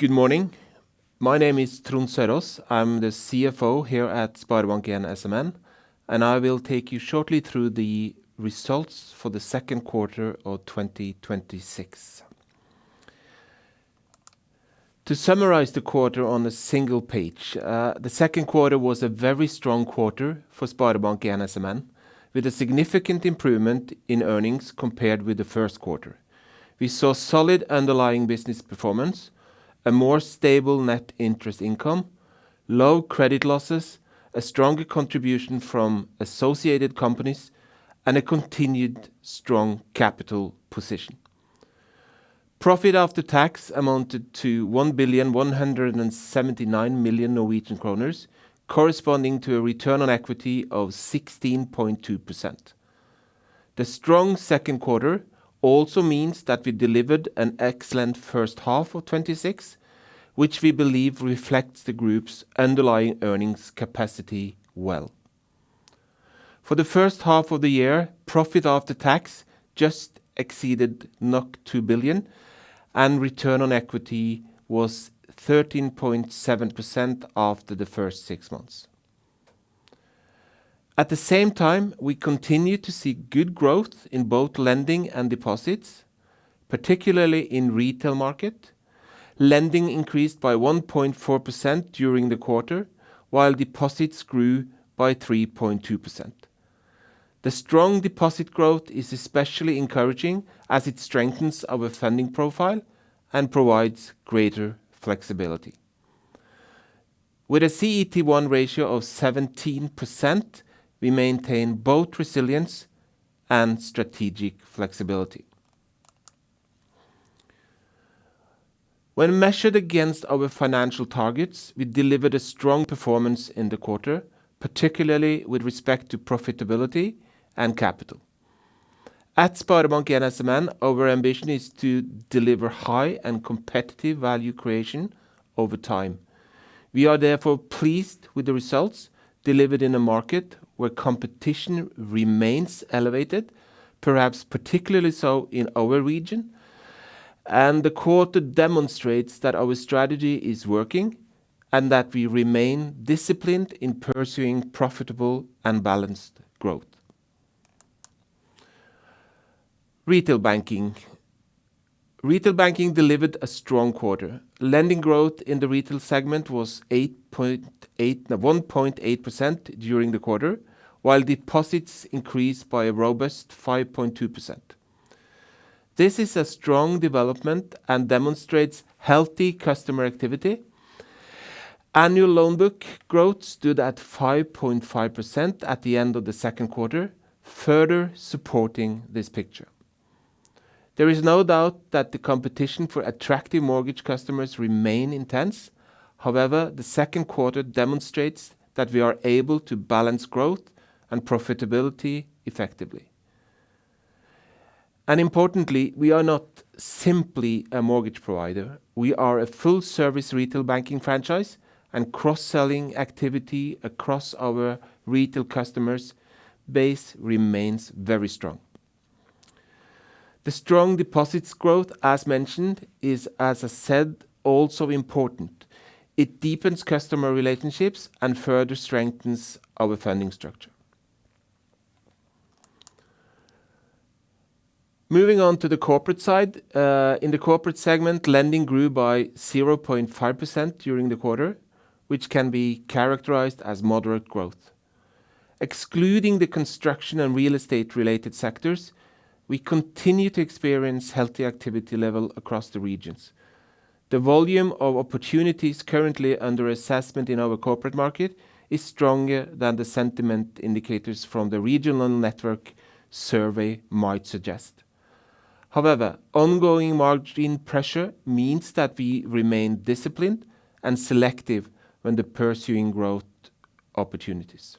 Good morning. My name is Trond Søraas. I'm the CFO here at SpareBank 1 SMN, and I will take you shortly through the results for the second quarter of 2026. To summarize the quarter on a single page, the second quarter was a very strong quarter for SpareBank 1 SMN, with a significant improvement in earnings compared with the first quarter. We saw solid underlying business performance, a more stable net interest income, low credit losses, a stronger contribution from associated companies, and a continued strong capital position. Profit after tax amounted to 1,179 million Norwegian kroner, corresponding to a return on equity of 16.2%. The strong second quarter also means that we delivered an excellent first half of 2026, which we believe reflects the group's underlying earnings capacity well. For the first half of the year, profit after tax just exceeded 2 billion, and return on equity was 13.7% after the first 6 months. At the same time, we continue to see good growth in both lending and deposits, particularly in retail market. Lending increased by 1.4% during the quarter, while deposits grew by 3.2%. The strong deposit growth is especially encouraging as it strengthens our funding profile and provides greater flexibility. With a CET1 ratio of 17%, we maintain both resilience and strategic flexibility. When measured against our financial targets, we delivered a strong performance in the quarter, particularly with respect to profitability and capital. At SpareBank 1 SMN, our ambition is to deliver high and competitive value creation over time. We are therefore pleased with the results delivered in a market where competition remains elevated, perhaps particularly so in our region, and the quarter demonstrates that our strategy is working and that we remain disciplined in pursuing profitable and balanced growth. Retail banking. Retail banking delivered a strong quarter. Lending growth in the retail segment was 1.8% during the quarter, while deposits increased by a robust 5.2%. This is a strong development and demonstrates healthy customer activity. Annual loan book growth stood at 5.5% at the end of the second quarter, further supporting this picture. There is no doubt that the competition for attractive mortgage customers remain intense. However, the second quarter demonstrates that we are able to balance growth and profitability effectively. And importantly, we are not simply a mortgage provider. We are a full-service retail banking franchise, and cross-selling activity across our retail customers base remains very strong. The strong deposits growth, as mentioned, is, as I said, also important. It deepens customer relationships and further strengthens our funding structure. Moving on to the corporate side. In the corporate segment, lending grew by 0.5% during the quarter, which can be characterized as moderate growth. Excluding the construction and real estate related sectors, we continue to experience healthy activity level across the regions. The volume of opportunities currently under assessment in our corporate market is stronger than the sentiment indicators from the regional network survey might suggest. However, ongoing margin pressure means that we remain disciplined and selective when pursuing growth opportunities.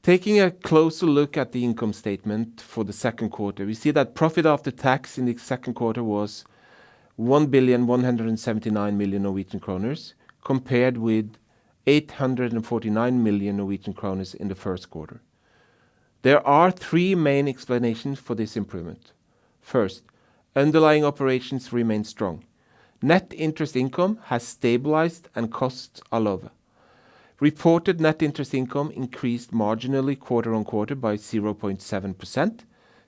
Taking a closer look at the income statement for the second quarter, we see that profit after tax in the second quarter was 1,179 million Norwegian kroner, compared with 849 million Norwegian kroner in the first quarter. There are three main explanations for this improvement. First, Underlying operations remain strong. Net interest income has stabilized and costs are lower. Reported net interest income increased marginally quarter-on-quarter by 0.7%,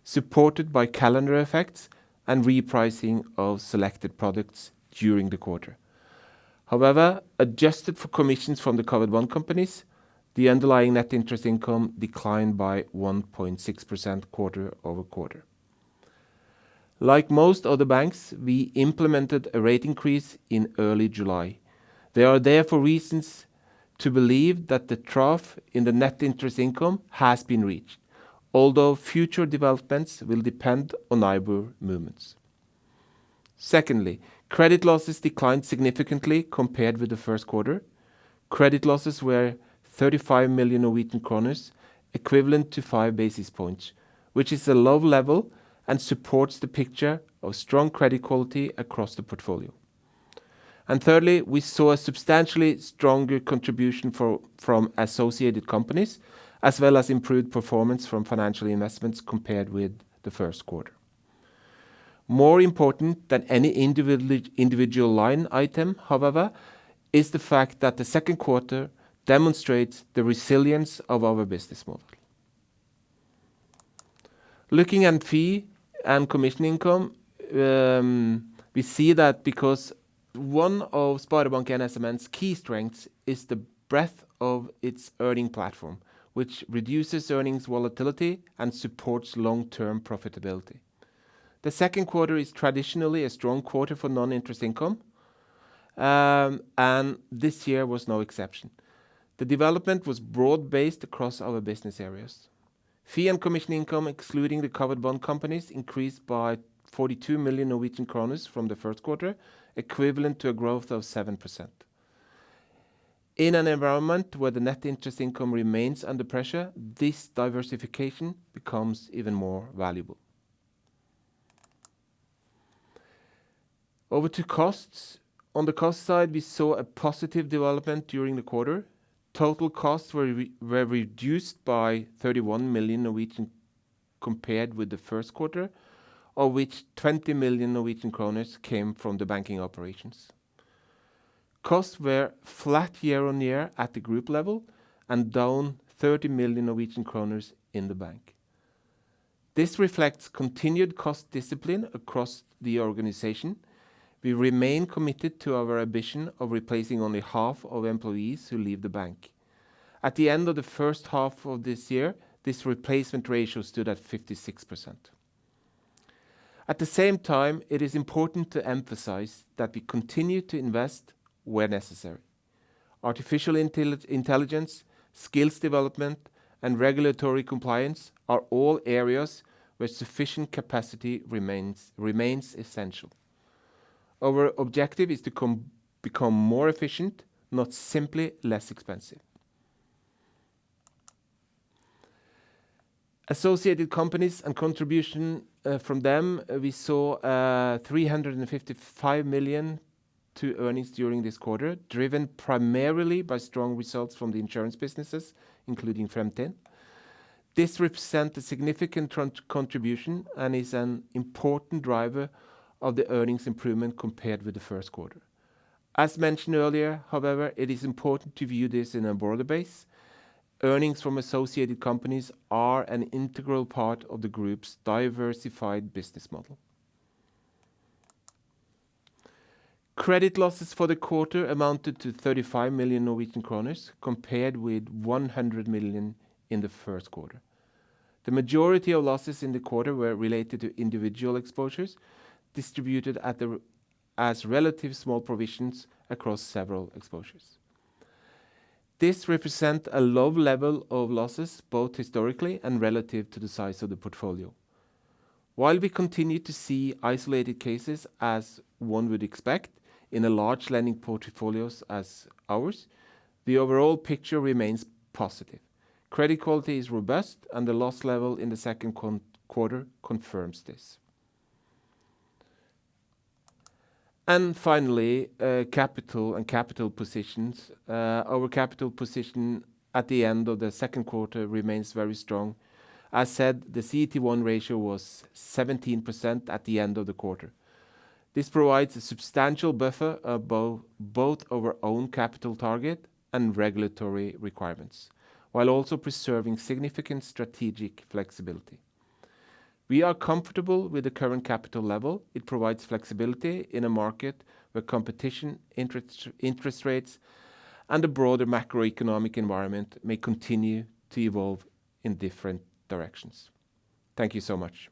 supported by calendar effects and repricing of selected products during the quarter. However, adjusted for commissions from the covered bond companies, the underlying net interest income declined by 1.6% quarter-over-quarter. Like most other banks, we implemented a rate increase in early July. There are therefore reasons to believe that the trough in the net interest income has been reached, although future developments will depend on NIBOR movements. Secondly, credit losses declined significantly compared with the first quarter. Credit losses were 35 million Norwegian kroner, equivalent to 5 basis points, which is a low level and supports the picture of strong credit quality across the portfolio. And thirdly, we saw a substantially stronger contribution from associated companies, as well as improved performance from financial investments compared with the first quarter. More important than any individual line item, however, is the fact that the second quarter demonstrates the resilience of our business model. Looking at fee and commission income, we see that because one of SpareBank 1 SMN's key strengths is the breadth of its earning platform, which reduces earnings volatility and supports long-term profitability. The second quarter is traditionally a strong quarter for non-interest income, and this year was no exception. The development was broad-based across our business areas. Fee and commission income, excluding the covered bond companies, increased by 42 million Norwegian kroner from the first quarter, equivalent to a growth of 7%. In an environment where the net interest income remains under pressure, this diversification becomes even more valuable. Over to costs. On the cost side, we saw a positive development during the quarter. Total costs were reduced by 31 million Norwegian compared with the first quarter, of which 20 million Norwegian kroner came from the banking operations. Costs were flat year-on-year at the group level and down 30 million Norwegian kroner in the bank. This reflects continued cost discipline across the organization. We remain committed to our ambition of replacing only half of employees who leave the bank. At the end of the first half of this year, this replacement ratio stood at 56%. At the same time, it is important to emphasize that we continue to invest where necessary. Artificial intelligence, skills development, and regulatory compliance are all areas where sufficient capacity remains essential. Our objective is to become more efficient, not simply less expensive. Associated companies and contribution from them, we saw 355 million to earnings during this quarter, driven primarily by strong results from the insurance businesses, including Fremtind. This represents a significant contribution and is an important driver of the earnings improvement compared with the first quarter. As mentioned earlier, however, it is important to view this in a broader base. Earnings from associated companies are an integral part of the group's diversified business model. Credit losses for the quarter amounted to 35 million Norwegian kroner, compared with 100 million in the first quarter. The majority of losses in the quarter were related to individual exposures, distributed as relative small provisions across several exposures. This represents a low level of losses, both historically and relative to the size of the portfolio. While we continue to see isolated cases, as one would expect in a large lending portfolios as ours, the overall picture remains positive. Credit quality is robust, and the loss level in the second quarter confirms this. And finally, capital and capital positions. Our capital position at the end of the second quarter remains very strong As said, the CET1 ratio was 17% at the end of the quarter. This provides a substantial buffer above both our own capital target and regulatory requirements, while also preserving significant strategic flexibility. We are comfortable with the current capital level. It provides flexibility in a market where competition, interest rates, and the broader macroeconomic environment may continue to evolve in different directions. Thank you so much.